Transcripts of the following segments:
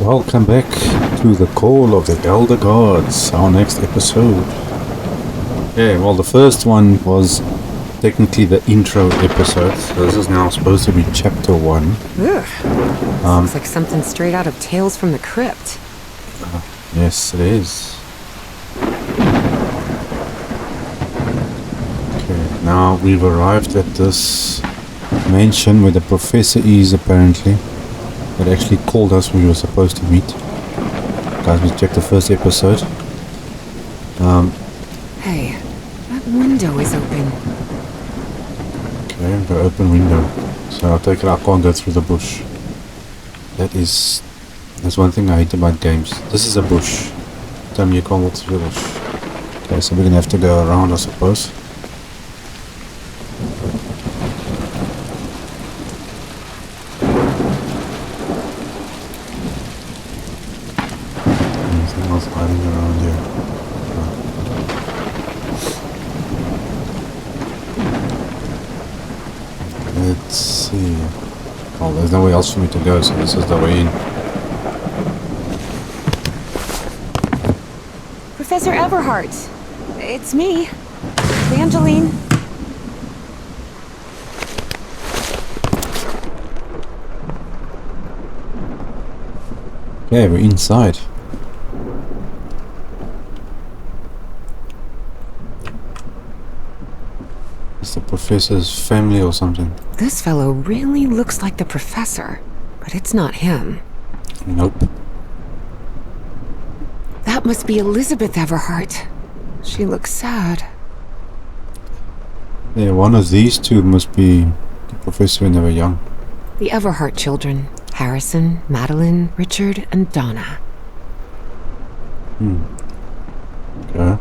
Welcome back to the Call of the Elder Gods, our next episode. Yeah, well, the first one was technically the intro episode, so this is now supposed to be chapter 1. Ugh. Looks like something straight out of Tales from the Crypt. Yes, it is. Okay, now we've arrived at this mansion where the professor is, apparently. That actually called us when we were supposed to meet. Guys, we checked the first episode. Hey, that window is open. Okay, the open window. So I take it I can't go through the bush. That's one thing I hate about games. This is a bush. Tell me you can't walk through the bush. Okay, so we're gonna have to go around, I suppose. Anything else hiding around here? No. Let's see. Oh, there's nowhere else for me to go, so this is the way in. Professor Everhart. It's me, Evangeline. Okay, we're inside. It's the professor's family or something. This fellow really looks like the professor, but it's not him. Nope. That must be Elizabeth Everhart. She looks sad. Yeah, one of these two must be the professor when they were young. The Everhart children. Harrison, Madeline, Richard, and Donna. Okay.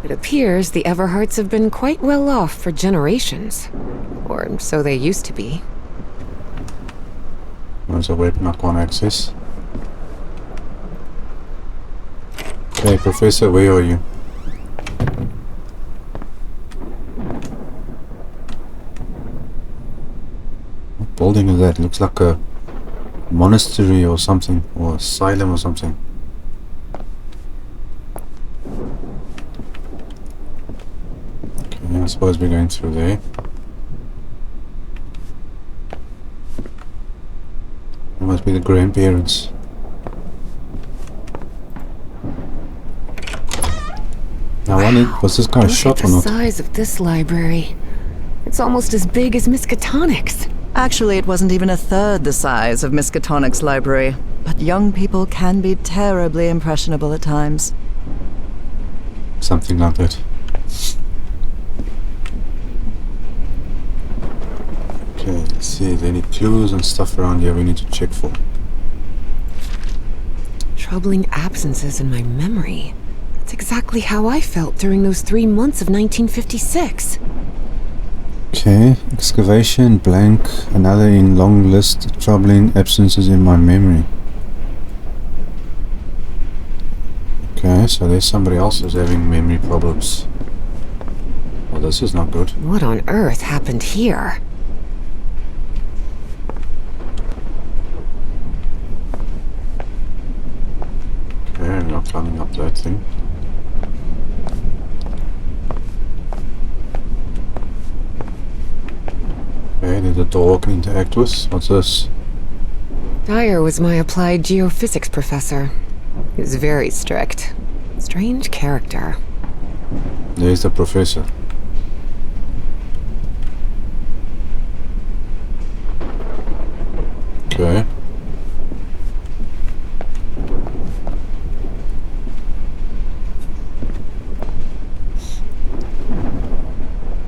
It appears the Everharts have been quite well off for generations. Or so they used to be. There's a weapon I can't access. Okay, Professor, where are you? What building is that? Looks like a monastery or something, or asylum or something. Okay, I suppose we're going through there. It must be the grandparents. Now, was this guy shot or not? Look at the size of this library. It's almost as big as Miskatonic's. Actually, it wasn't even a third the size of Miskatonic's library, but young people can be terribly impressionable at times. Something like that. Okay, let's see if there are any clues and stuff around here we need to check for. Troubling absences in my memory. That's exactly how I felt during those 3 months of 1956. Okay, excavation, blank, another in long list, troubling absences in my memory. Okay, so there's somebody else who's having memory problems. Well, this is not good. What on earth happened here? Okay, I'm not climbing up that thing. Okay, there's a door I can interact with. What's this? Dyer was my applied geophysics professor. He was very strict. Strange character. There's the professor. Okay.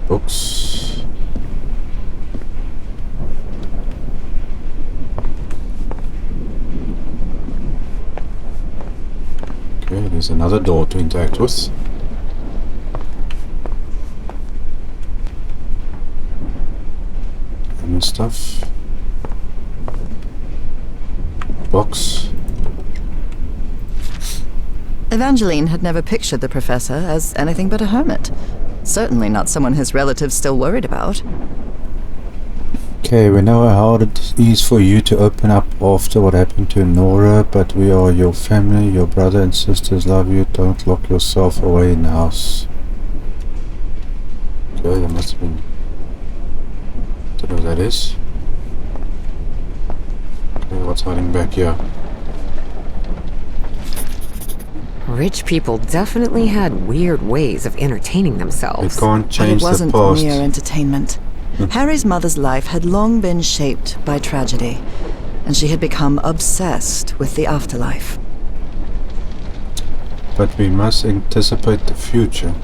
Books. Okay, there's another door to interact with. And stuff. Box. Evangeline had never pictured the professor as anything but a hermit. Certainly not someone his relatives still worried about. Okay, we know how it is for you to open up after what happened to Nora, but we are your family, your brother and sisters love you. Don't lock yourself away in the house. Okay, there must have been... don't know what that is. Okay, what's hiding back here? Rich people definitely had weird ways of entertaining We themselves. can't But change it wasn't the past. mere entertainment. Harry's mother's life had long been shaped by tragedy, and she had become obsessed with the afterlife. But we must anticipate the future.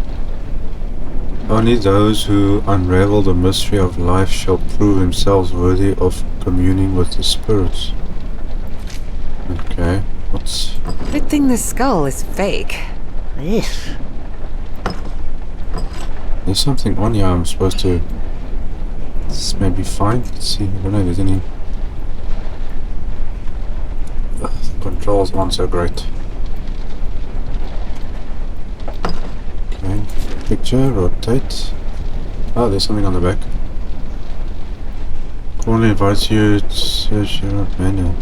Only those who unravel the mystery of life shall prove themselves worthy of communing with the spirits. Okay, what's... Good thing the skull is fake. Ugh. there's something on here I'm supposed to... this may be fine. Let's see, I don't know if there's any... the controls aren't so great. Okay, picture, rotate. Oh, there's something on the back. Cornley invites you to Manor.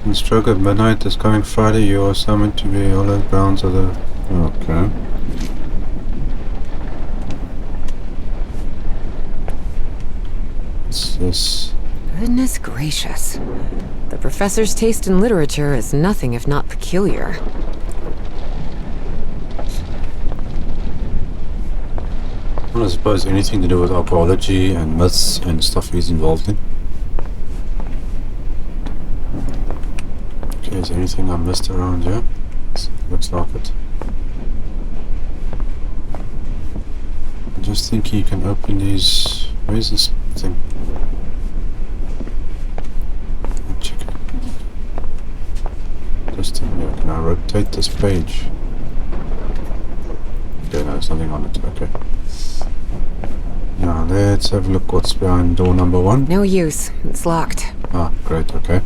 In stroke of midnight this coming Friday, you are summoned to the hallowed grounds of the... okay. What's this? Goodness gracious. The professor's taste in literature is nothing if not peculiar. Well, I suppose anything to do with archaeology and myths and stuff he's involved in. Okay, is there anything I missed around here? Looks like it. I just think you can open these... where's this thing? Check it. Just in here. Can I rotate this page? Okay, no, there's nothing on it. Okay. Now let's have a look what's behind door number 1. No use. It's locked. Ah, great, okay.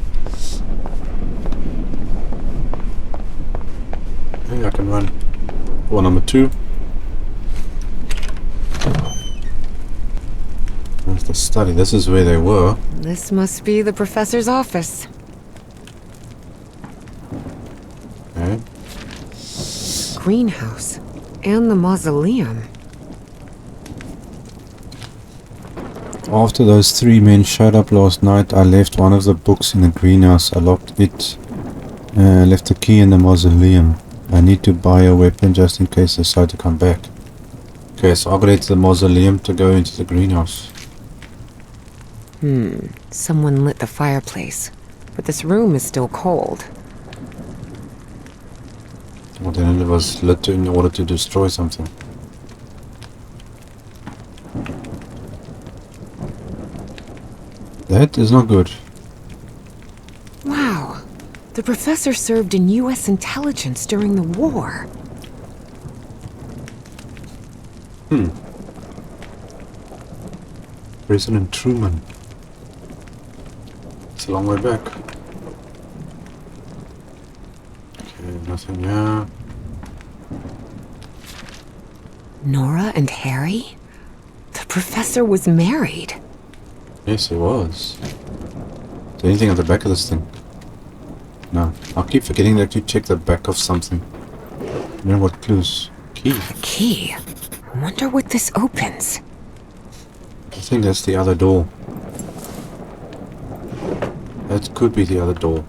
Hey, I can run. Door number 2. There's the study. This is where they were. This must be the professor's office. Okay. Greenhouse. And the mausoleum. After those 3 men showed up last night, I left one of the books in the greenhouse. I locked it. Left the key in the mausoleum. I need to buy a weapon just in case they decide to come back. Okay, so I'll go to the mausoleum to go into the greenhouse. Someone lit the fireplace. But this room is still cold. Well, then it was lit in order to destroy something. That is not good. Wow. The professor served in U.S. intelligence during the war. President Truman. It's a long way back. Okay, nothing here. Nora and Harry? The professor was married. Yes, it was. Is there anything on the back of this thing? No. I'll keep forgetting that you check the back of something. You know what clues? Key. A key. I wonder what this opens. I think that's the other door. That could be the other door.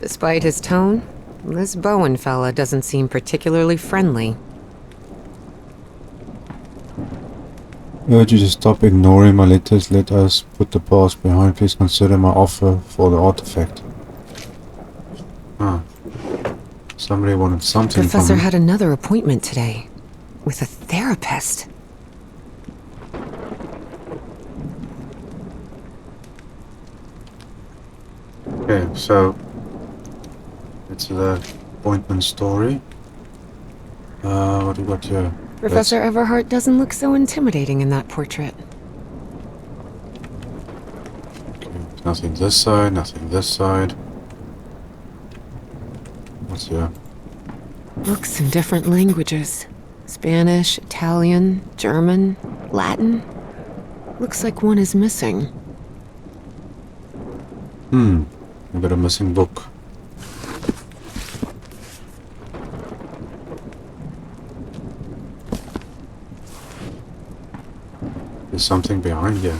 Despite his tone, this Bowen fella doesn't seem particularly friendly. I urge you to stop ignoring my letters. Let us put the past behind. Please consider my offer for the artifact. Ah. Somebody wanted something Professor from me. had another appointment today. With a therapist. Okay, so it's the appointment story. What do we got here? Professor Everhart doesn't look so intimidating in that portrait. Okay, nothing this side, nothing this side. What's here? Books in different languages. Spanish, Italian, German. Latin? Looks like one is missing. I've got a missing book. There's something behind here.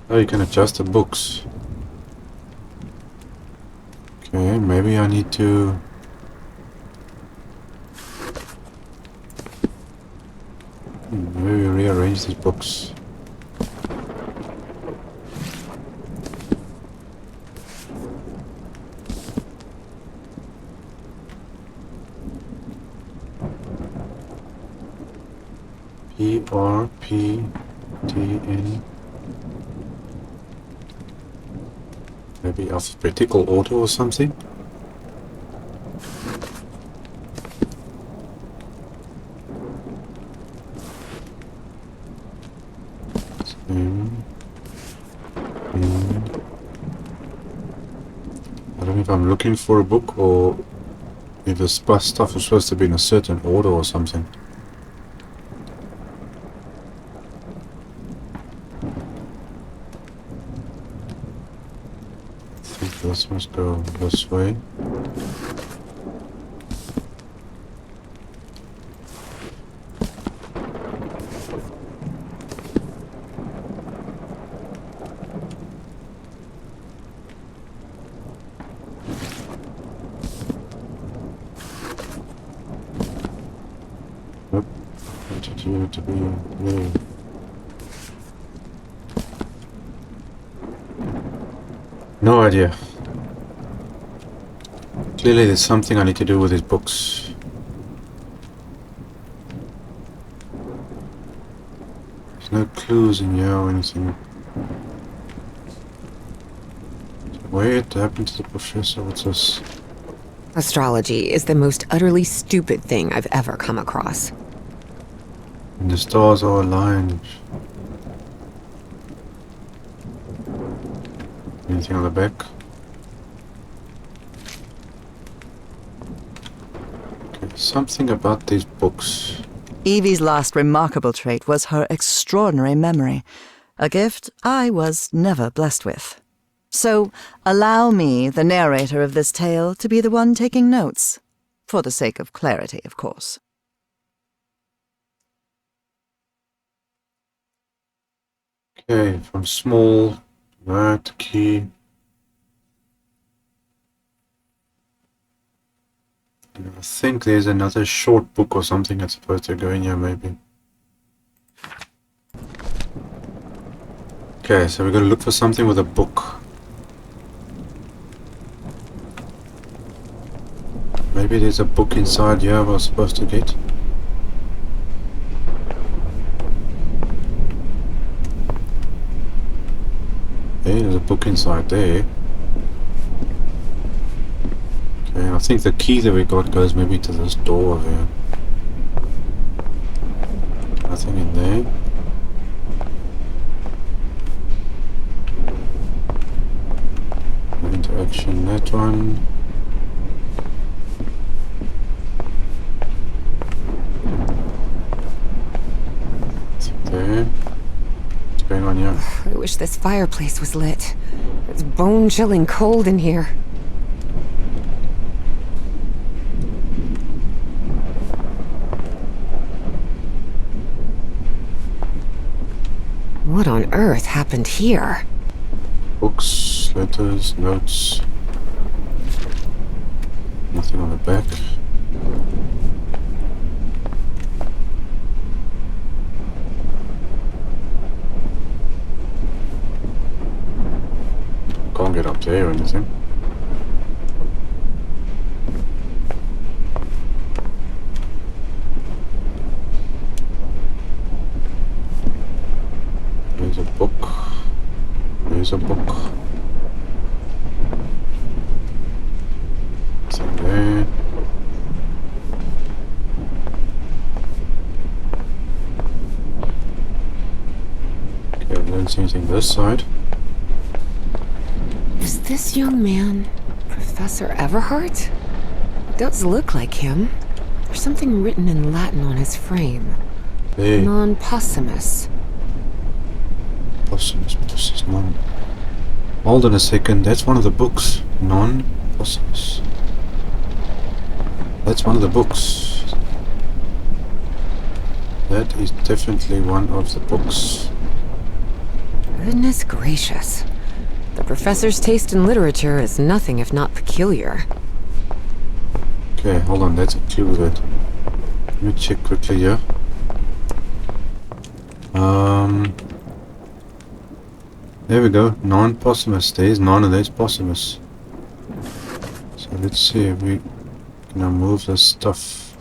Oh, you can adjust the books. Okay, maybe I need to... maybe rearrange these books. PRPTN. Maybe alphabetical order or something? I don't know if I'm looking for a book or if the stuff is supposed to be in a certain order or something. I think this must go this way. Nope. Wanted you to be blue. No idea. Clearly there's something I need to do with these books. There's no clues in here or anything. What happened to the professor? What's this? Astrology is the most utterly stupid thing I've ever come across. And the stars are aligned. Anything on the back? Okay, something about these books. Evie's last remarkable trait was her extraordinary memory, a gift I was never blessed with. So, allow me, the narrator of this tale, to be the one taking notes. For the sake of clarity, of course. Okay, from small, that key. And I think there's another short book or something that's supposed to go in here, maybe. Okay, so we're gonna look for something with a book. Maybe there's a book inside here we're supposed to get. Hey, there's a book inside there. Okay, I think the key that we got goes maybe to this door over here. Nothing in there. No interaction, that one. There. What's going on here? I wish this fireplace was lit. It's bone-chilling cold in here. What on earth happened here? Books, letters, notes. Nothing on the back. Can't get up there or anything. There's a book. There's a book. Nothing there. Okay, I don't see anything this side. Is this young man Professor Everhart? It does look like him. There's something written in Latin on his frame. Hey. Non-possumus. Possumus, non. Hold on a second, that's one of the books. Non-possumus. That's one of the books. That is definitely one of the books. Goodness gracious. The professor's taste in literature is nothing if not peculiar. Okay, hold on, that's a clue that. Let me check quickly here. There we go. Non-possumus. There's non and there's possumus. So let's see if we can now move this stuff.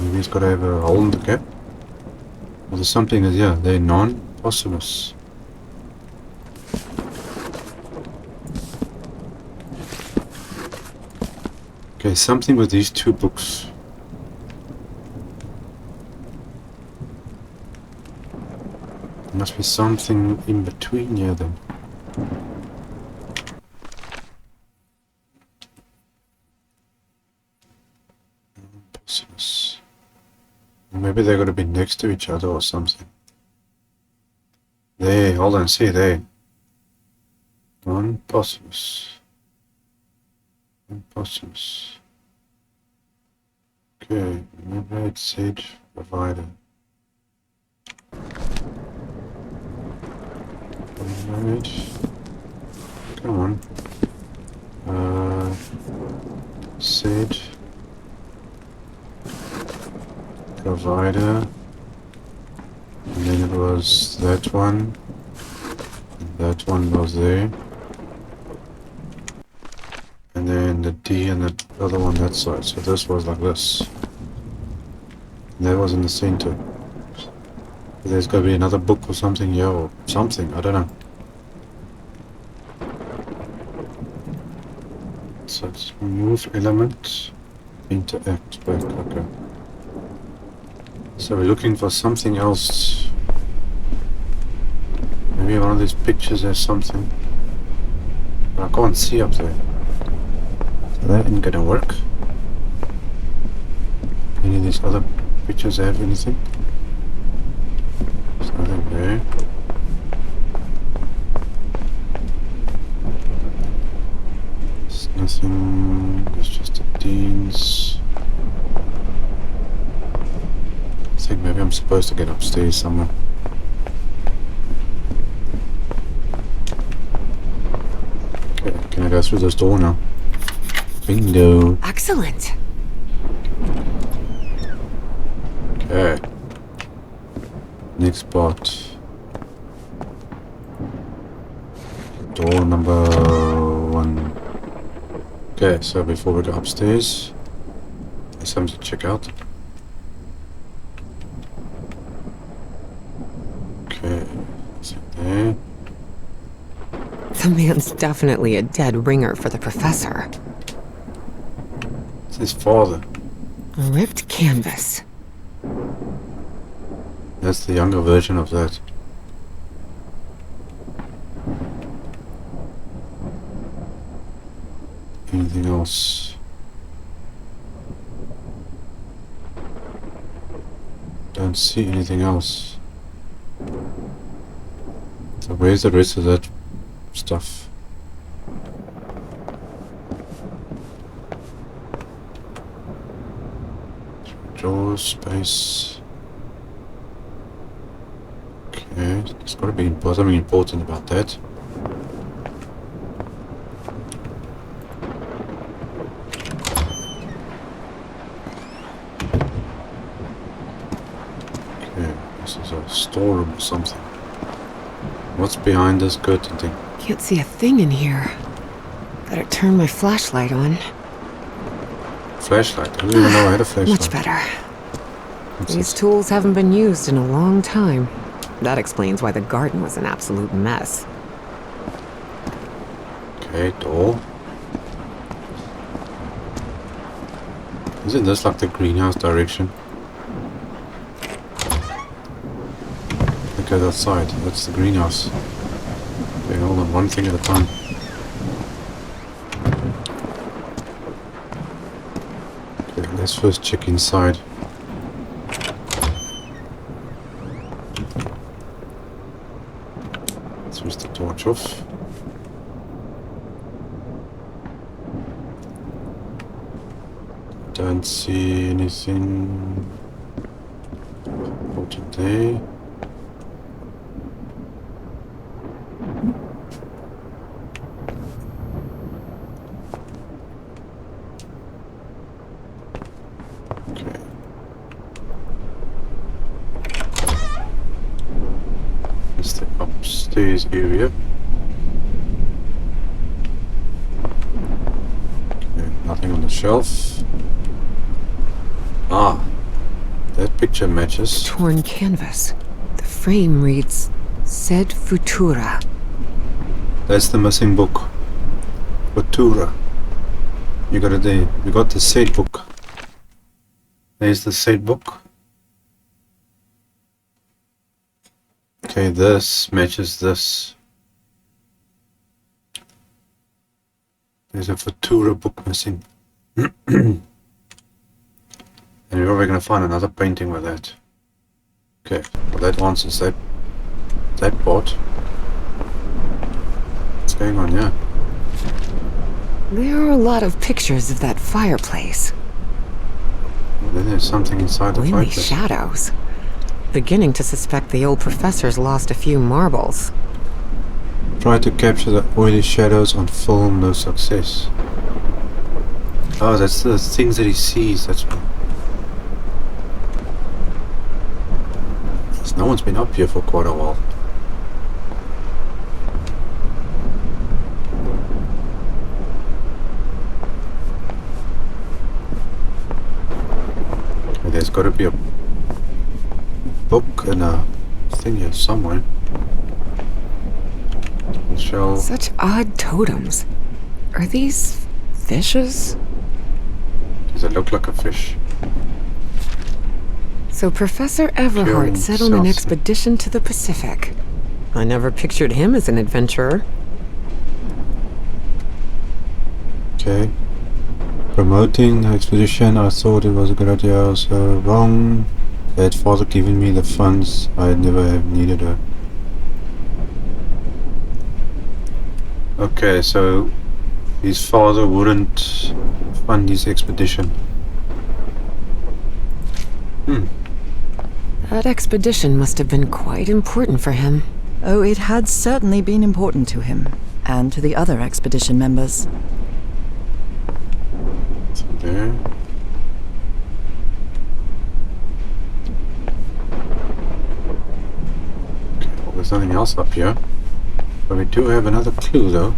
Maybe it's got to have a hole in the cap. Well, there's something that, yeah, they're non-possumus. Okay, something with these two books. There must be something in between here then. Non-possumus. Maybe they're going to be next to each other or something. There, hold on, see there. Non-possumus. Non-possumus. Okay, maybe sage provider. Right. Come on. Sage provider. And then it was that one. And that one was there. And then the D and the other one that side. So this was like this. And that was in the center. There's got to be another book or something here or something. I don't know. So it's move element. Interact back. Okay. So we're looking for something else. Maybe one of these pictures has something. But I can't see up there. So that ain't gonna work. Any of these other pictures have anything? There's nothing there. There's nothing. There's just the deans. I think maybe I'm supposed to get upstairs somewhere. Okay, can I go through this door now? Bingo. Excellent. Okay. Next part. Door number 1. Okay, so before we go upstairs, there's something to check out. Okay, is it there? The man's definitely a dead ringer for the professor. It's his father. A ripped canvas. That's the younger version of that. Anything else? Don't see anything else. So where's the rest of that stuff? Drawer space. Okay, there's got to be something important about that. Okay, this is a storeroom or something. What's behind this curtain thing? Can't see a thing in here. Better turn my flashlight on. Flashlight? I didn't even know I had a flashlight. Much better. What's These this? tools haven't been used in a long time. That explains why the garden was an absolute mess. Okay, door. Isn't this like the greenhouse direction? Look at that side. That's the greenhouse. Okay, hold on. on, one thing at a time. Okay, let's first check inside. Switch the torch off. Don't see anything for today. Okay. It's the upstairs area. Okay, nothing on the shelf. Ah, that picture matches. Torn canvas. The frame reads, Sed Futura. That's the missing book. Futura. You got it there. You got the said book. There's the said book. Okay, this matches this. There's a Futura book missing. And we're probably going to find another painting with that. Okay, well that answers that part. What's going on here? There are a lot of pictures of that fireplace. Well, then there's something inside the Gloomy fireplace. shadows. Beginning to suspect the old professor's lost a few marbles. Try to capture the oily shadows on film, no success. Oh, that's the things that he sees, that's what. No one's been up here for quite a while. Okay, there's got to be a book and a thing here somewhere. Shell. Such odd totems. Are these fishes? Does it look like a fish? So Professor Everhart Killing set on an Celsius. expedition to the Pacific. I never pictured him as an adventurer. Okay. Promoting the expedition, I thought it was a good idea. I was wrong. Had father given me the funds, I'd never have needed her. Okay, so his father wouldn't fund his expedition. That expedition must have been quite important for him. Oh, it had certainly been important to him, and to the other expedition members. So there. Okay, well, there's nothing else up here. But we do have another clue though.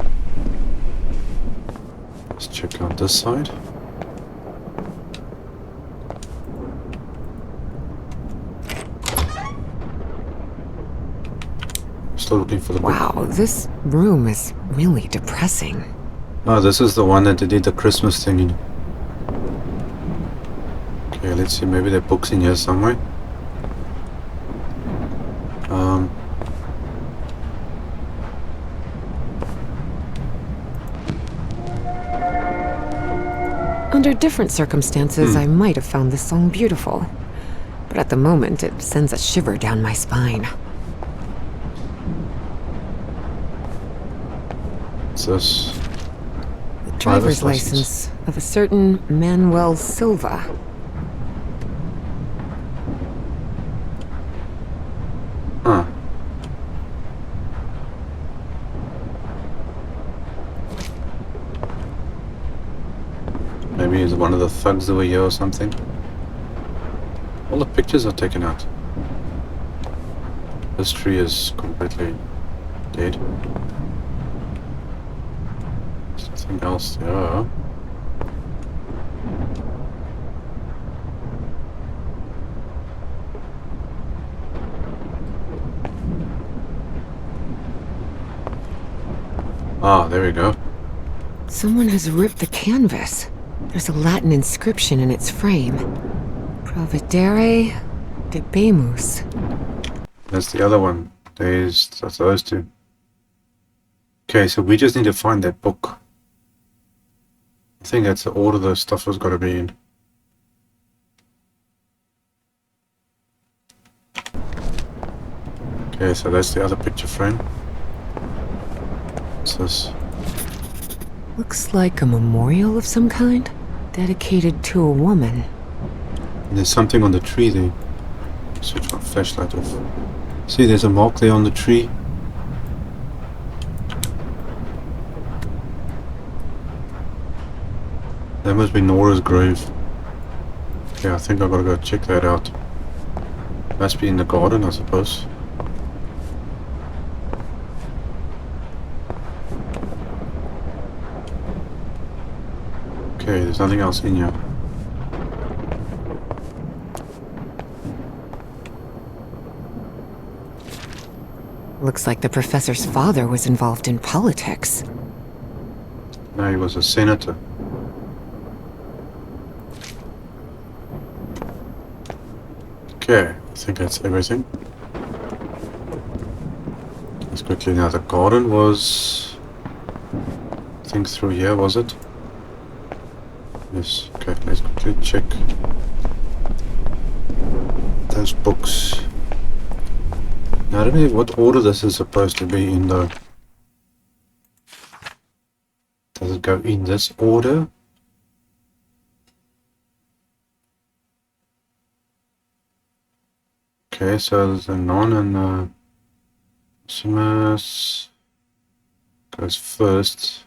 Let's check out this side. Still looking for the book. Wow, this room is really depressing. Oh, this is the one that they did the Christmas thing in. Okay, let's see, maybe there are books in here somewhere. Under different circumstances, I might have found this song beautiful. But at the moment, it sends a shiver down my spine. What's this? The driver's license of a certain Manuel Silva. Huh. Maybe he's one of the thugs over here or something. All the pictures are taken out. This tree is completely dead. Something else there. Ah, there we go. Someone has ripped the canvas. There's a Latin inscription in its frame. Providere debemus. That's the other one. That's those two. Okay, so we just need to find that book. I think that's the order the stuff has got to be in. Okay, so that's the other picture frame. What's this? Looks like a memorial of some kind, dedicated to a woman. And there's something on the tree there. Switch my flashlight off. See, there's a mark there on the tree. That must be Nora's grave. Yeah, I think I've got to go check that out. Must be in the garden, I suppose. Okay, there's nothing else in here. Looks like the professor's father was involved in politics. No, he was a senator. Okay, I think that's everything. Let's quickly now. The garden was, I think, through here, was it? Yes. Okay, let's quickly check those books. Now, I don't know what order this is supposed to be in though. Does it go in this order? Okay, so the non and the Simus goes first.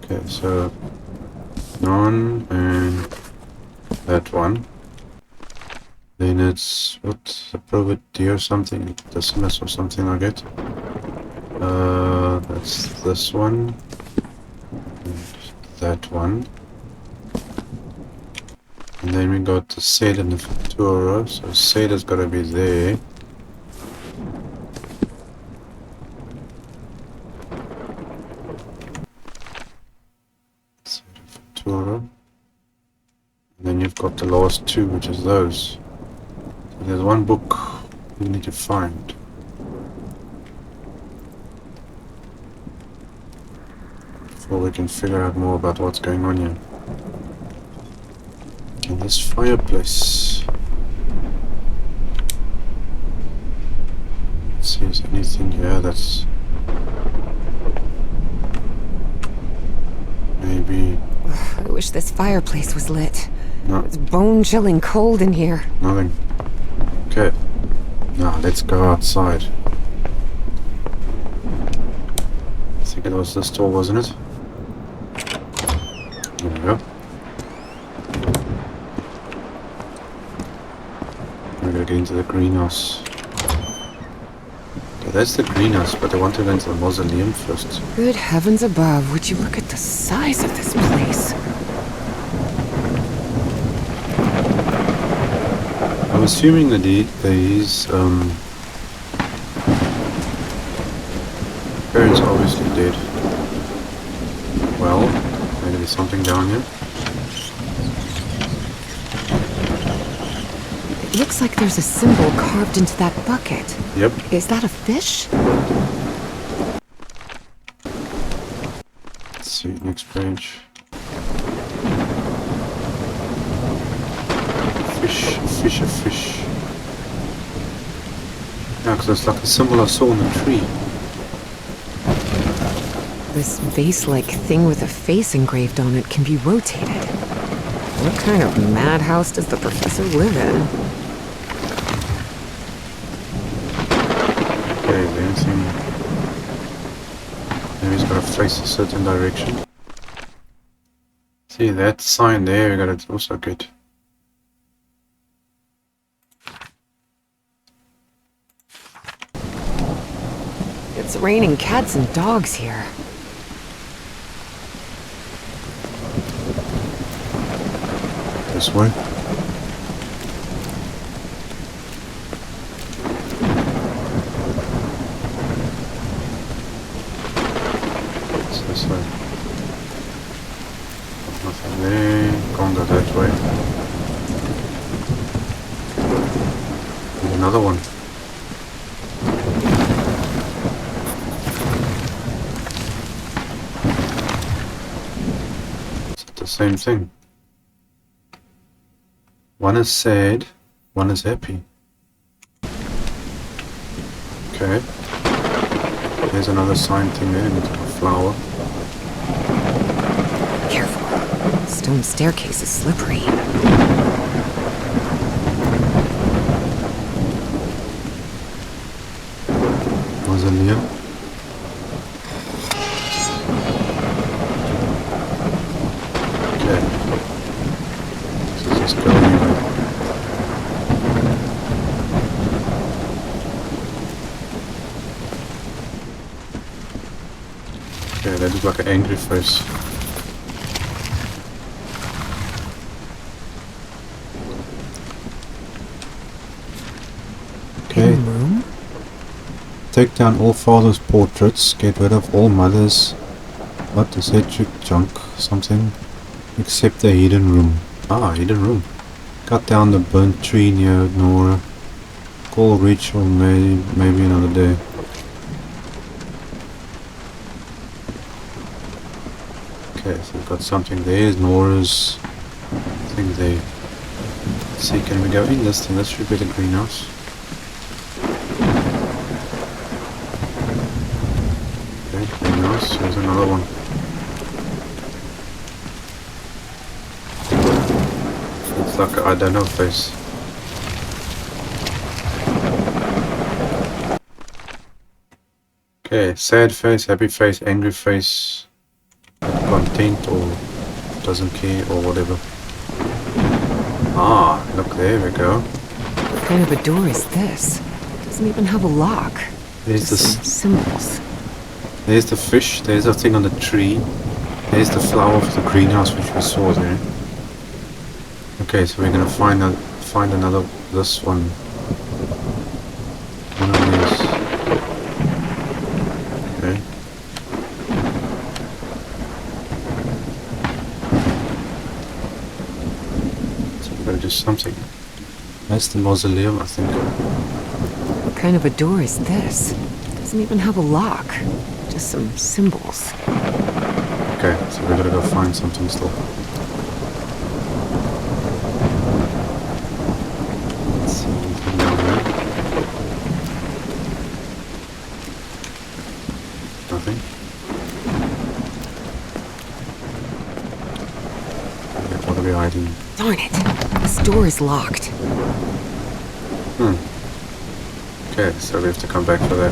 Okay, so non and that one. Then it's what, the probity or something, dismiss or something like it. That's this one and that one. And then we got the Sed and the Futura, so Sed has got to be there. Sed and Futura. And then you've got the last two, which is those. So there's one book we need to find. Before we can figure out more about what's going on here. In this fireplace. Let's see, is anything here that's maybe. I wish this fireplace was lit. No, It's bone-chilling cold in here. nothing. Okay. Now let's go outside. I think it was this door, wasn't it? There we go. We're gonna get into the greenhouse. Okay, that's the greenhouse, but I want to go into the mausoleum first. Good heavens above, would you look at the size of this place? I'm assuming that these parents are obviously dead. Well, maybe there's something down here. It looks like there's a symbol carved into that bucket. Yep. Is that a fish? Let's see, next page. A fish. Yeah, because it's like the symbol I saw on the tree. This vase-like thing with a face engraved on it can be rotated. What kind of madhouse does the professor live in? Okay, anything. Maybe he's got to face a certain direction. See that sign there, we got it also good. It's raining cats and dogs here. This way. It's this way. Nothing there. Can't go that way. And another one. the same thing. One is sad, one is happy. Okay. There's another sign thing there, and a flower. Careful. Stone staircase is slippery. Mausoleum. Okay. So just go anyway. Okay, that looks like an angry face. Okay. Hidden room? Take down all fathers' portraits, get rid of all mothers. What is that junk? Something. Except the hidden room. Ah, hidden room. Cut down the burnt tree near Nora. Call Rachel maybe another day. Okay, so we've got something. There's Nora's thing there. Let's see, can we go in this thing? This should be the greenhouse. Okay, greenhouse. There's another one. It's like a I don't know face. Okay, sad face, happy face, angry face, content or doesn't care or whatever. Ah, look, there we go. What kind of a door is this? Doesn't even have a lock. There's Just this. some symbols. There's the fish. There's a thing on the tree. There's the flower of the greenhouse which we saw there. Okay, so we're gonna find another. This one. One of these. Okay. So we're gonna do something. That's the mausoleum, I think. What kind of a door is this? Doesn't even have a lock. Just some symbols. Okay, so we're gonna go find something still. Let's see anything down there. Nothing. Okay, what are we hiding? Darn it! This door is locked. Okay, so we have to come back for that.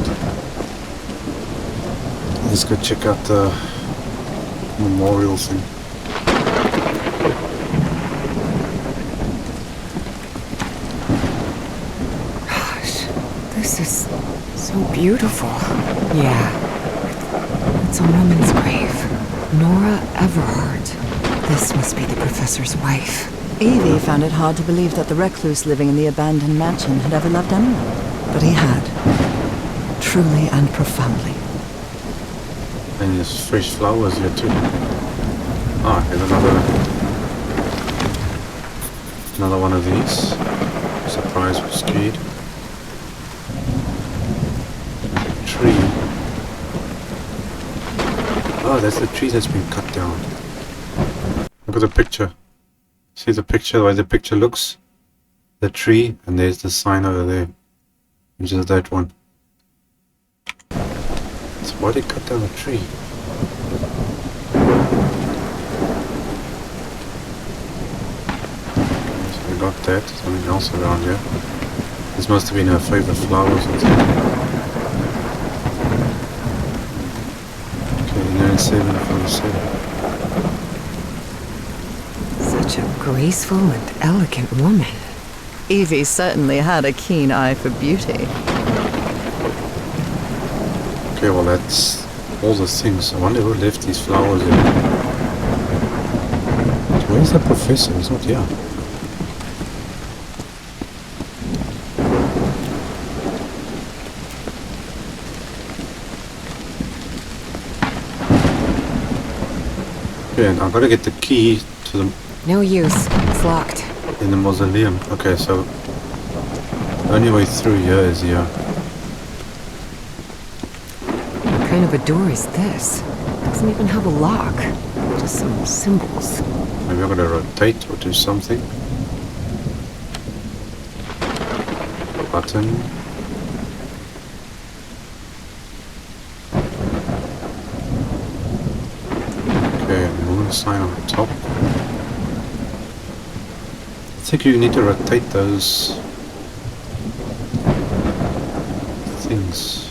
Let's go check out the memorial thing. Gosh, this is so beautiful. Yeah, it's a woman's grave. Nora Everhart. This must be the professor's wife. Evie found it hard to believe that the recluse living in the abandoned mansion had ever loved anyone. But he had. Truly and profoundly. And there's fresh flowers here too. Ah, here's another one of these. Surprise, we're scared. Tree. Oh, that's the tree that's been cut down. Look at the picture. See the picture, the way the picture looks? The tree, and there's the sign over there. Which is that one. So why did they cut down a tree? Okay, so we got that. Something else around here. This must have been her favorite flower or something. Okay, 9747. Such a graceful and elegant woman. Evie certainly had a keen eye for beauty. Okay, well that's all the things. I wonder who left these flowers in. Where's the professor? He's not here. Okay, and I've got to get the key to the No use. It's locked. in the mausoleum. Okay, so the only way through here is here. What kind of a door is this? Doesn't even have a lock. Just some symbols. Maybe I'm gonna rotate or do something. Button. Okay, moon sign on top. I think you need to rotate those things.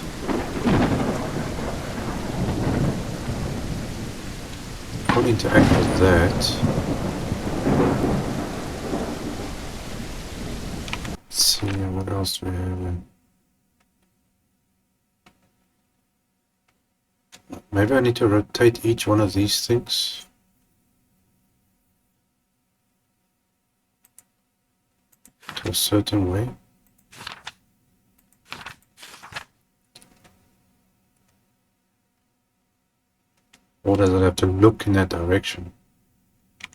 Can't interact with that. Let's see, what else do we have? Maybe I need to rotate each one of these things. To a certain way. Or does it have to look in that direction?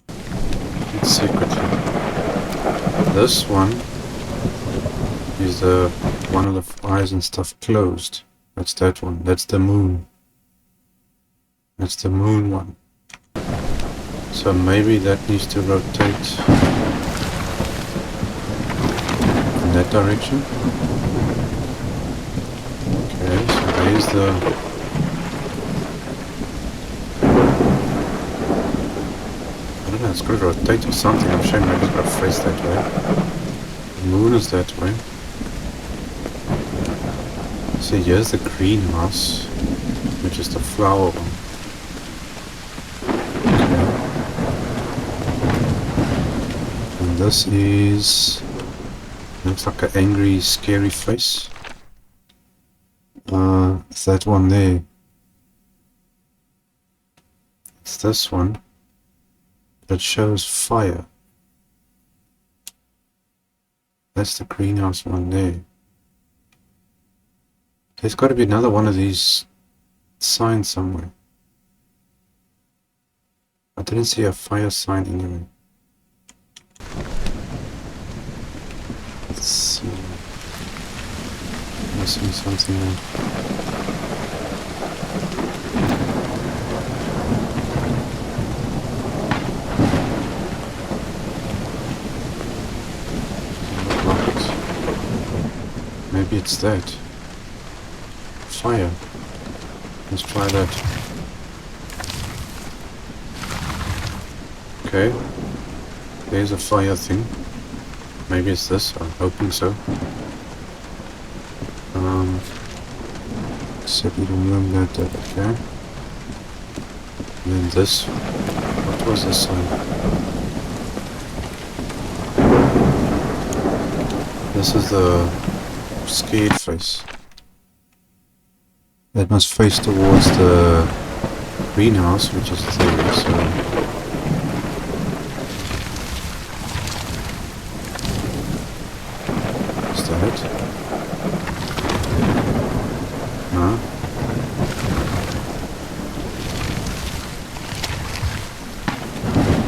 Let's see quickly. This one is the one of the eyes and stuff closed. That's that one. That's the moon. That's the moon one. So maybe that needs to rotate in that direction. Okay, so there's the... I don't know, it's got to rotate or something. I'm sure maybe it's got to face that way. The moon is that way. So here's the greenhouse, which is the flower one. Okay. And this is... looks like an angry, scary face. It's that one there. It's this one. That shows fire. That's the greenhouse one there. There's got to be another one of these signs somewhere. I didn't see a fire sign anywhere. Let's see. Missing something there. Maybe it's that. Fire. Let's try that. Okay. There's a fire thing. Maybe it's this. I'm hoping so. Set it on that. Okay. And then this. What was this sign? This is the scared face. That must face towards the greenhouse, which is there, so... Is that it? No?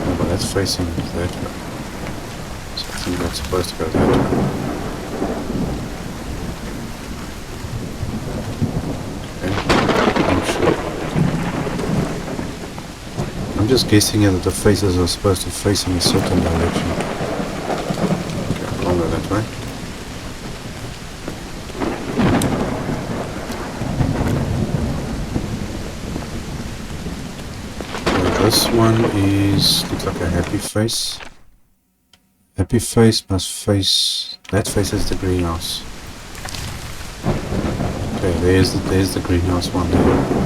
Oh, but that's facing that way. So I think that's supposed to go that way. I'm just guessing that the faces are supposed to face in a certain direction. Okay, I'll go that way. So this one looks like a happy face. Happy face must face, that faces the greenhouse. Okay, there's the greenhouse one there.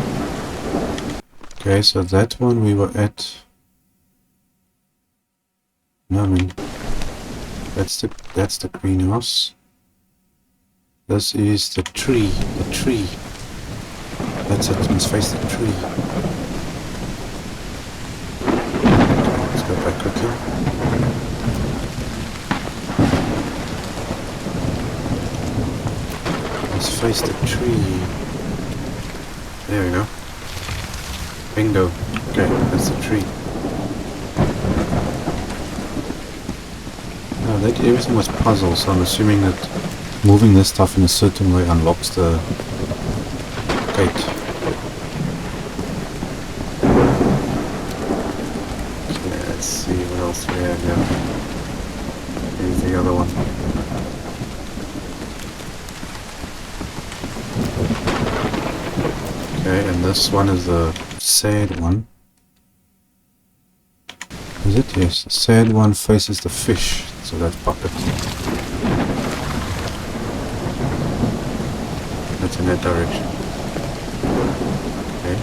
Okay, so that one we were at. No, I mean that's the greenhouse. This is the tree. The tree. That's it. Must face the tree. Okay, let's go back quickly. Let's face the tree. There we go. Bingo. Okay, that's the tree. No, everything was puzzles, so I'm assuming that moving this stuff in a certain way unlocks the gate. Okay, let's see. else we have here? Here's the other one. Okay, and this one is the sad one. Is it? Yes. The sad one faces the fish, so that's bucket. That's in that direction. Okay.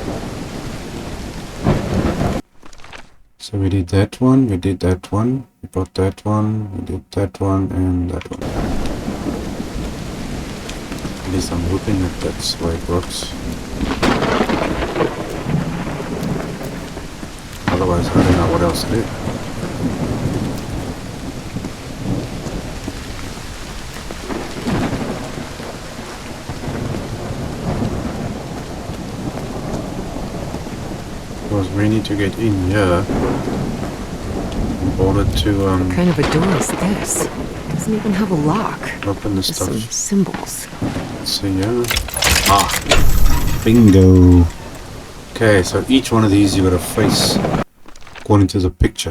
So we did that one, we did that one, we got that one, we did that one, and that one. At least I'm hoping that that's why it works. Otherwise, I don't know what else to do. Because we need to get in here in order to What kind of a door is this? It doesn't even have a lock. open the Just stuff. some symbols. Let's see here. Ah, bingo. Okay, so each one of these you got to face according to the picture.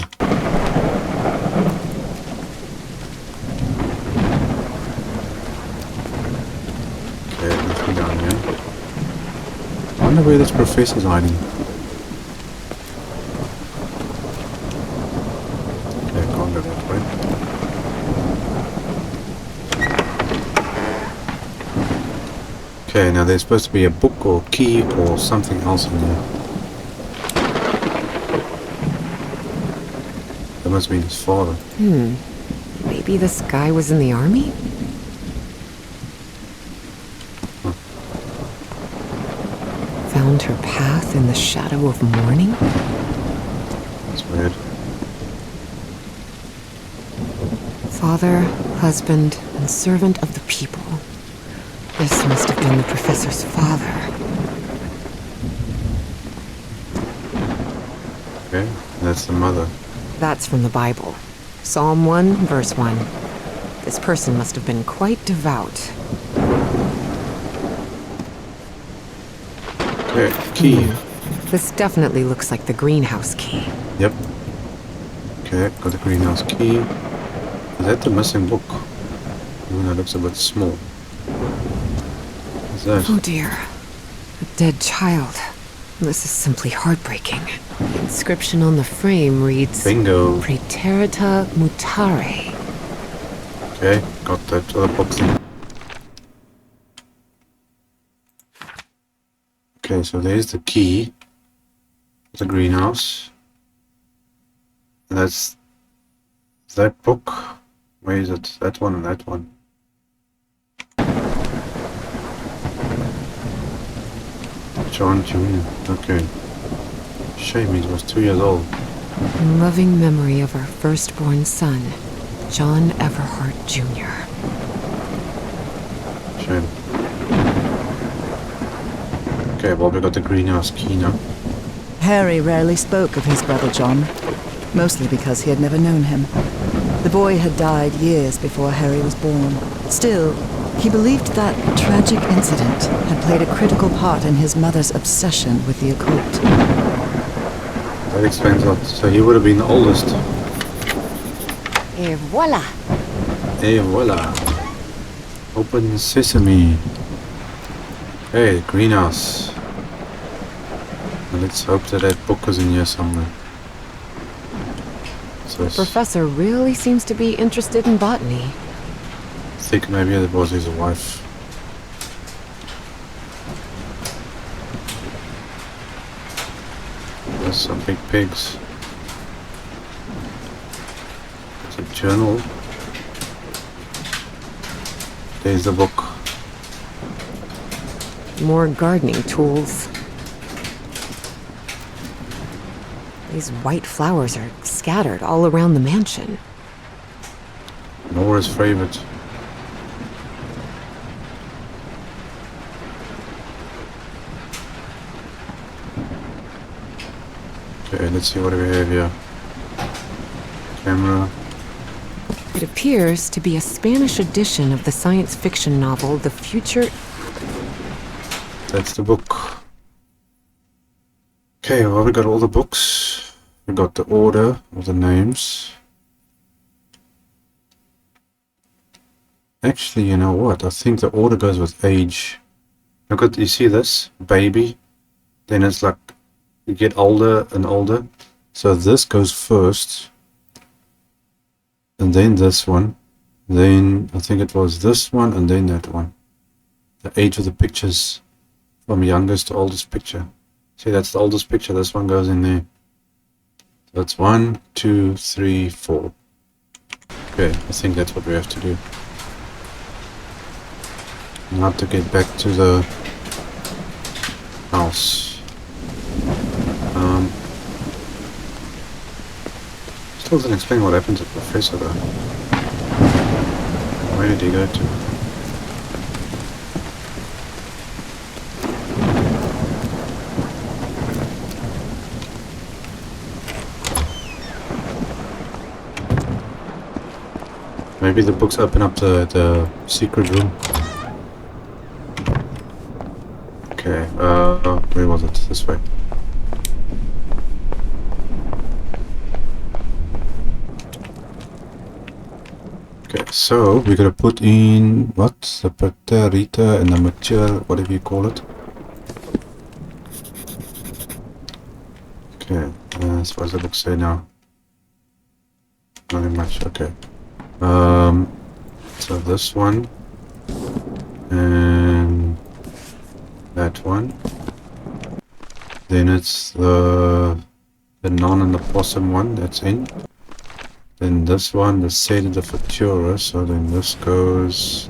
Okay, nothing down here. I wonder where this professor's hiding. Okay, can't go that way. Okay, now there's supposed to be a book or key or something else in there. That must be his father. Maybe this guy was in the army? Found her path in the shadow of morning? That's weird. Father, husband, and servant of the people. This must have been the professor's father. Okay, that's the mother. That's from the Bible. Psalm 1, verse 1. This person must have been quite devout. Okay, key. This definitely looks like the greenhouse key. Yep. Okay, got the greenhouse key. Is that the missing book? Oh, that looks a bit small. What's that? Oh dear. A dead child. This is simply heartbreaking. The inscription on the frame reads... Bingo. Praeterita mutare. Okay, got that other book thing. Okay, so there's the key. The greenhouse. And that's that book. Where is it? That one and that one. John Jr. Okay. Shame he was 2 years old. In loving memory of our firstborn son, John Everhart Jr. Shame. Okay, well we got the greenhouse key now. Harry rarely spoke of his brother John, mostly because he had never known him. The boy had died years before Harry was born. Still, he believed that tragic incident had played a critical part in his mother's obsession with the occult. That explains a lot. So he would have been the oldest. Et voila! Et voila! Open sesame. Hey, greenhouse. Now let's hope that that book is in here somewhere. So The professor really seems to be interested in botany. I think maybe it was his wife. There's some big pigs. There's a journal. There's the book. More gardening tools. These white flowers are scattered all around the mansion. Nora's favorite. Okay, let's see what we have here. Camera. It appears to be a Spanish edition of the science fiction novel The Future... That's the book. Okay, well we got all the books. We got the order of the names. Actually, you know what? I think the order goes with age. Look at, you see this? Baby. Then it's like, you get older and older. So this goes first. And then this one. Then, I think it was this one and then that one. The age of the pictures. From youngest to oldest picture. See, that's the oldest picture. This one goes in there. So that's 1, 2, 3, 4. Okay, I think that's what we have to do. Now to get back to the house. Still doesn't explain what happened to the professor though. Where did he go to? Maybe the books open up the secret room. Okay, where was it? This way. Okay, so we're gonna put in what? The Paterita and the mature, whatever you call it. Okay, as far as the books say now. Nothing much, okay. So this one and that one. Then it's the non and the possum one that's in. Then this one, the set of the Futura, so then this goes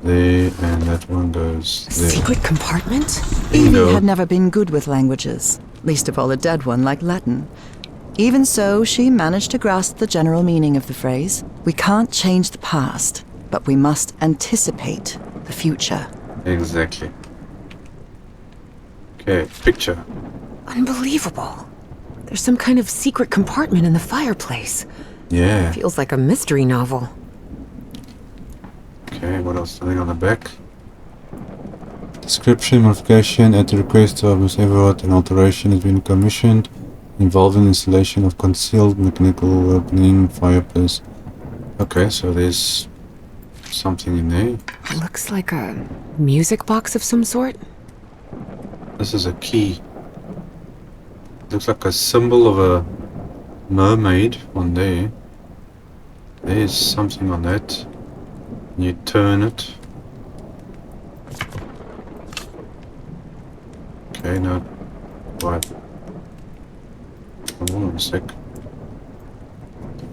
there and that one goes there. Secret compartment? Evie had never been good with languages, least of all a dead one like Latin. Even so, she managed to grasp the general meaning of the phrase. We can't change the past, but we must anticipate the future. Exactly. Okay, picture. Unbelievable. There's some kind of secret compartment in the fireplace. Yeah. Feels like a mystery novel. Okay, what else? Something on the back. Description, modification at the request of Ms. Everhart, an alteration has been commissioned involving installation of concealed mechanical opening fireplace. Okay, so there's something in there. It looks like a music box of some sort. This is a key. Looks like a symbol of a mermaid on there. There's something on that. You turn it. Okay, now what? Hold on a sec.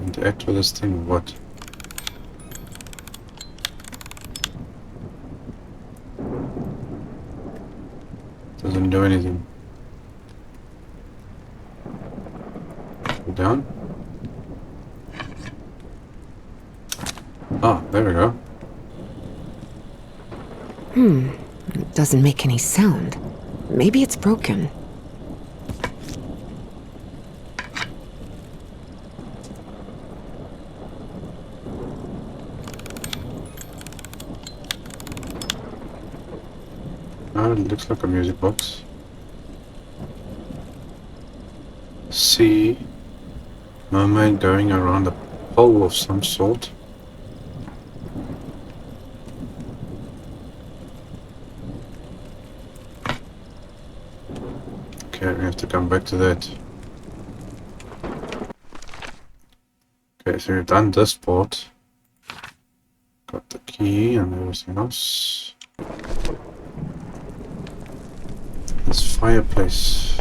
Interact with this thing or what? Doesn't do anything. Go down. Ah, there we go. It doesn't make any sound. Maybe it's broken. Ah, it looks like a music box. See, mermaid going around a pole of some sort. Okay, we have to come back to that. Okay, so we've done this part. Got the key and everything else. This fireplace.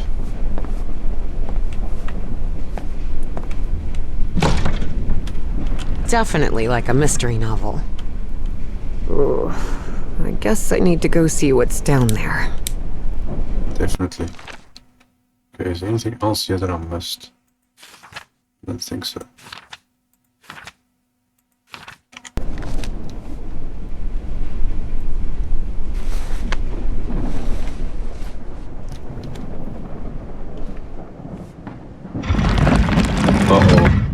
Definitely like a mystery novel. Ooh, I guess I need to go see what's down there. Definitely. Okay, is there anything else here that I missed? I don't think so. Uh-oh.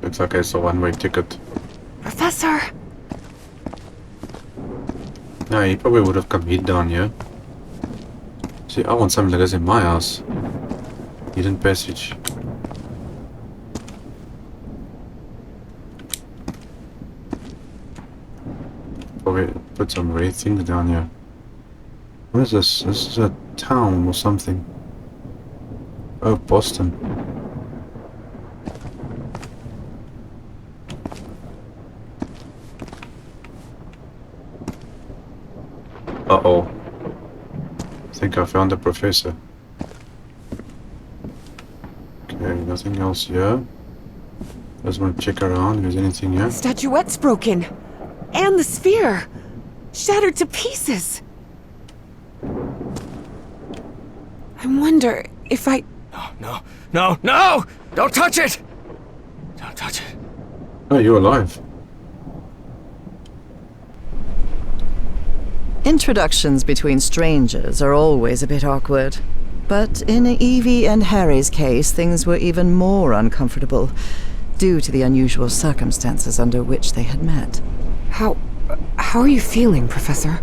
Looks like it's a one-way ticket. Professor! No, he probably would have come here down here. See, I want something like this in my house. Hidden passage. Probably put some weird things down here. What is this? This is a town or something. Oh, Boston. Uh-oh. I think I found the professor. Okay, nothing else here. Just want to check around if there's anything here. The statuette's broken. And the sphere. Shattered to pieces. I wonder if I... No! Don't touch it! Don't touch it. Oh, you're alive. Introductions between strangers are always a bit awkward. But in Evie and Harry's case, things were even more uncomfortable, due to the unusual circumstances under which they had met. How are you feeling, Professor?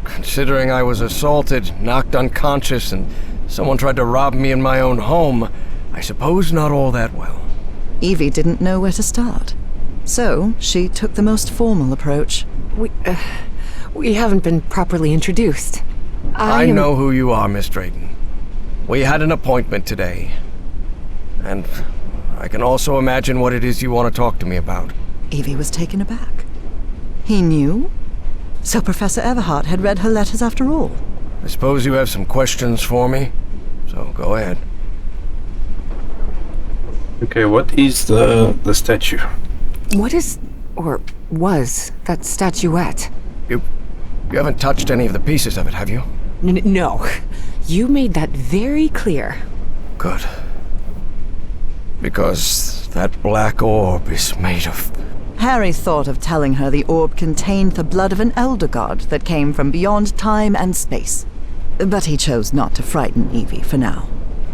Considering I was assaulted, knocked unconscious, and someone tried to rob me in my own home, I suppose not all that well. Evie didn't know where to start. So, she took the most formal approach. We haven't been properly introduced. I know who you are, Miss Drayton. We had an appointment today. And I can also imagine what it is you want to talk to me about. Evie was taken aback. He knew? So Professor Everhart had read her letters after all. I suppose you have some questions for me, so go ahead. Okay, what is the statue? What is, or was, that statuette? You haven't touched any of the pieces of it, have you? No. You made that very clear. Good. Because that black orb is made of... Harry thought of telling her the orb contained the blood of an elder god that came from beyond time and space. But he chose not to frighten Evie for now.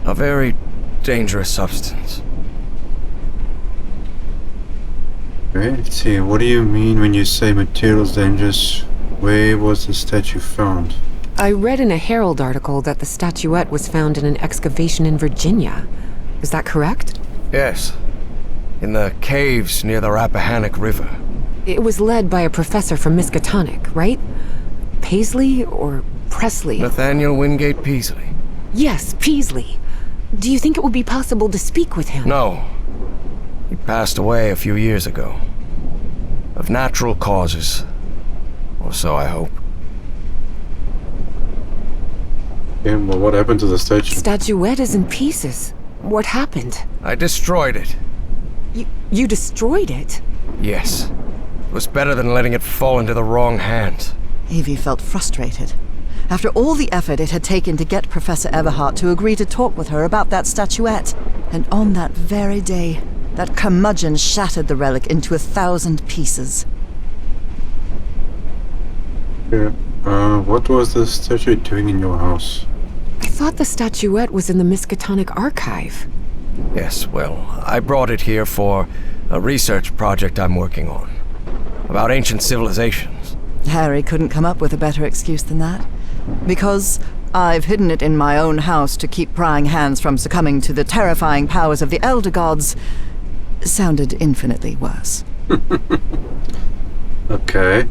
a very dangerous substance. Okay, let's see. What do you mean when you say materials dangerous? Where was the statue found? I read in a Herald article that the statuette was found in an excavation in Virginia. Is that correct? Yes. In the caves near the Rappahannock River. It was led by a professor from Miskatonic, right? Paisley or Presley? Nathaniel Wingate Peasley. Yes, Peasley. Do you think it would be possible to speak with him? No. He passed away a few years ago. Of natural causes. Or so I hope. Yeah, well, what happened to the statue? Statuette is in pieces. What happened? I destroyed it. You destroyed it? Yes. It was better than letting it fall into the wrong hands. Evie felt frustrated. After all the effort it had taken to get Professor Everhart to agree to talk with her about that statuette, and on that very day, that curmudgeon shattered the relic into 1,000 pieces. Yeah. What was the statue doing in your house? I thought the statuette was in the Miskatonic archive. Yes, well, I brought it here for a research project I'm working on. About ancient civilizations. Harry couldn't come up with a better excuse than that. Because I've hidden it in my own house to keep prying hands from succumbing to the terrifying powers of the Elder Gods sounded infinitely worse. Okay.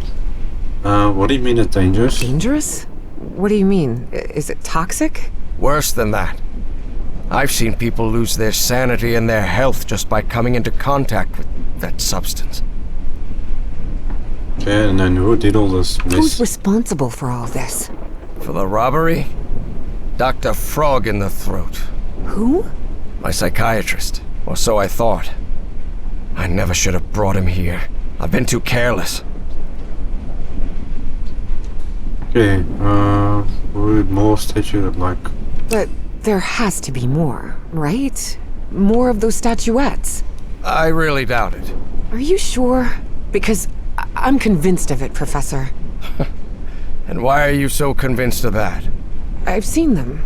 What do you mean it's dangerous? Dangerous? What do you mean? Is it toxic? Worse than that. I've seen people lose their sanity and their health just by coming into contact with that substance. Okay, and then who did all this mess? Who's responsible for all this? For the robbery? Dr. Frog in the throat. Who? My psychiatrist. Or so I thought. I never should have brought him here. I've been too careless. Okay, would more statue like... But there has to be more, right? More of those statuettes. I really doubt it. Are you sure? Because I'm convinced of it, Professor. And why are you so convinced of that? I've seen them.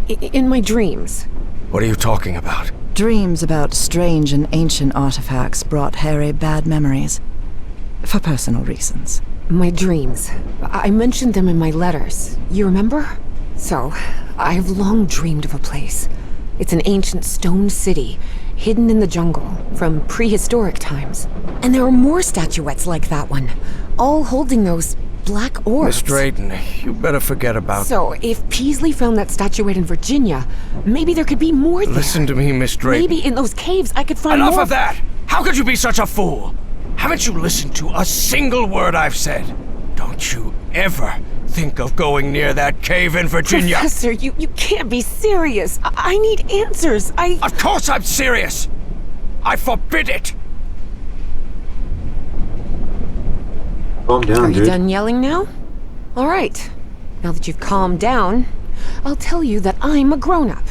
In my dreams. What are you talking about? Dreams about strange and ancient artifacts brought Harry bad memories. For personal reasons. My dreams. I mentioned them in my letters. You remember? So, I have long dreamed of a place. It's an ancient stone city, hidden in the jungle from prehistoric times. And there are more statuettes like that one, all holding those black orbs. Miss Drayton, you better forget about... So, if Peasley found that statuette in Virginia, maybe there could be more there. Listen to me, Miss Drayton. Maybe in those caves I could find Enough more. of that! How could you be such a fool? Haven't you listened to a single word I've said? Don't you ever think of going near that cave in Virginia. Professor, you can't be serious. I need answers. Of course I'm serious! I forbid it! Calm down, Are you dude. done yelling now? All right. Now that you've calmed down, I'll tell you that I'm a grown-up,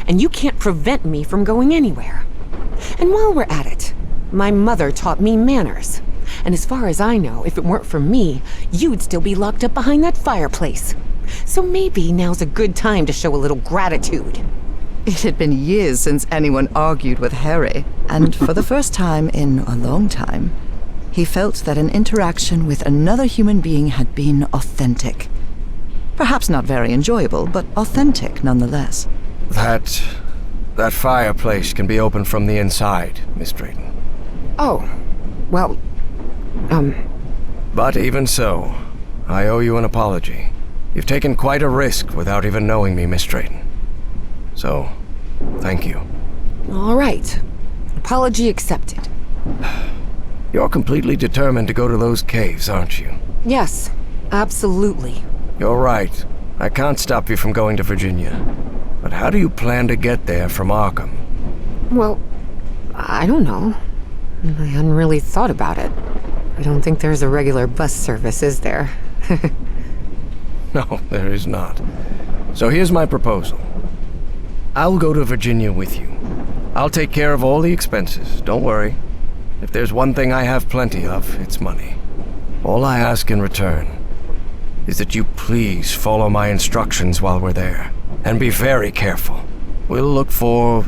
and you can't prevent me from going anywhere. And while we're at it, my mother taught me manners. And as far as I know, if it weren't for me, you'd still be locked up behind that fireplace. So maybe now's a good time to show a little gratitude. It had been years since anyone argued with Harry, and for the first time in a long time, he felt that an interaction with another human being had been authentic. Perhaps not very enjoyable, but authentic nonetheless. That fireplace can be opened from the inside, Miss Drayton. Oh, well, But even so, I owe you an apology. You've taken quite a risk without even knowing me, Miss Drayton. So, thank you. all right. Apology accepted. You're completely determined to go to those caves, aren't you? Yes, absolutely. You're right. I can't stop you from going to Virginia. But how do you plan to get there from Arkham? Well, I don't know. I hadn't really thought about it. I don't think there's a regular bus service, is there? No, there is not. So here's my proposal. I'll go to Virginia with you. I'll take care of all the expenses, don't worry. If there's one thing I have plenty of, it's money. All I ask in return is that you please follow my instructions while we're there. And be very careful. We'll look for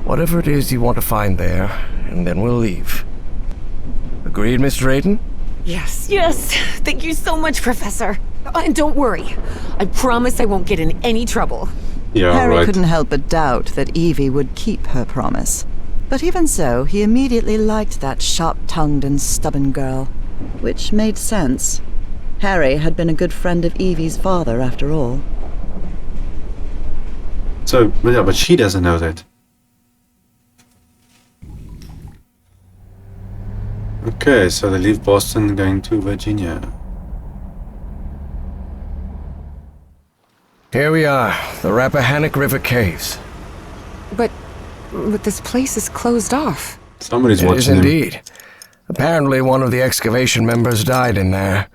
whatever it is you want to find there, and then we'll leave. Agreed, Miss Drayton? Yes. Thank you so much, Professor. And don't worry. I promise I won't get in any trouble. Yeah, Harry right. couldn't help but doubt that Evie would keep her promise. But even so, he immediately liked that sharp-tongued and stubborn girl. Which made sense. Harry had been a good friend of Evie's father, after all. So, yeah, but she doesn't know that. Okay, so they leave Boston going to Virginia. Here we are, the Rappahannock River Caves. But this place is closed off. Somebody's It is watching them. indeed. Apparently one of the excavation members died in there.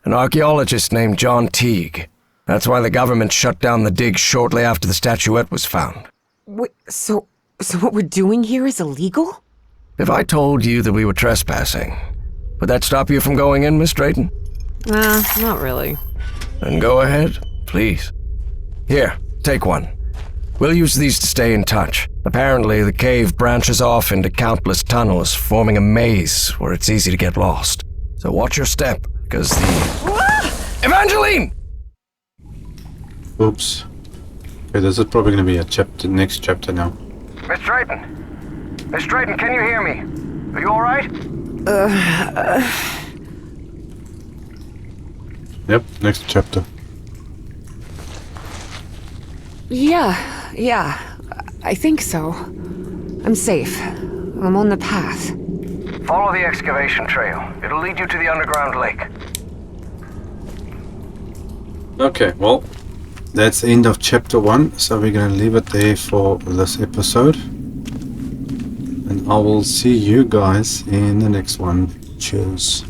An archaeologist named John Teague. That's why the government shut down the dig shortly after the statuette was found. Wait, so what we're doing here is illegal? If I told you that we were trespassing, would that stop you from going in, Miss Drayton? Not really. Then go ahead, please. Here, take one. We'll use these to stay in touch. Apparently, the cave branches off into countless tunnels, forming a maze where it's easy to get lost. So watch your step, because Evangeline! Oops. Okay, this is probably going to be a next chapter now. Miss Drayton! Miss Drayton, can you hear me? Are you alright? Yep, next chapter. Yeah. I think so. I'm safe. I'm on the path. Follow the excavation trail. It'll lead you to the underground lake. Okay, well, that's the end of chapter 1, so we're going to leave it there for this episode. And I will see you guys in the next one. Cheers.